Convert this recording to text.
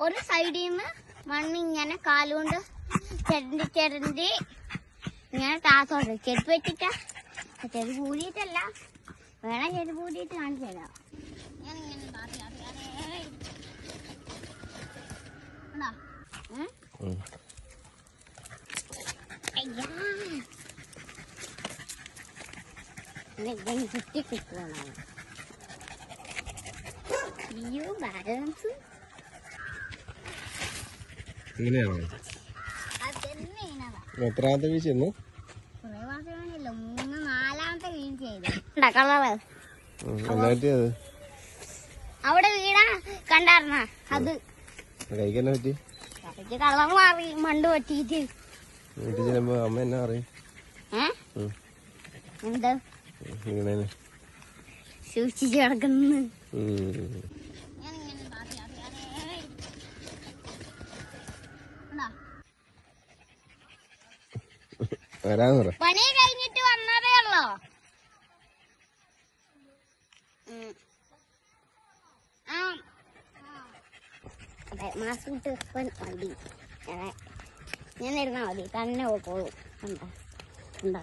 ഒരു സൈഡിൽ നിന്ന് മണ്ണിങ്ങനെ കാലുകൊണ്ട് ചെരണ്ടി ഇങ്ങനെ താത്തോണ്ട് ചെരുപ്പ് വെച്ചിട്ടാ. ചെരുപ്പ് കൂടിയിട്ടല്ല, വേണം ചെരുപ്പ് കൂടിയിട്ട് കാണിച്ചു തരാം. ഞാനിങ്ങനെ ചുറ്റി കിട്ടുവാണ്. അയ്യോ ബാലൻസ് എത്രാമത്തെ വീഴ്ച? കുറെ മാസമാണല്ലോ, 3-4 വീഴ്ച ചെയ്തു. കളറ് അവിടെ വീണ കണ്ടായിരുന്ന അത് കഴിക്കാൻ പറ്റി. കളർ മാറി മണ്ട് പറ്റിയിട്ട് വീട്ടിൽ ചെല്ലുമ്പോ അമ്മ എന്നാ പറയും? എന്ത് സൂക്ഷിച്ചു കിടക്കുന്നു. പണി കഴിഞ്ഞിട്ട് വന്നതേ ഉള്ളോ? അതെ, മാസ്ക് ഇട്ട് മതി. ഞാൻ ഇരുന്നാ മതി, തന്നെ പോക്കോളൂ. എന്താ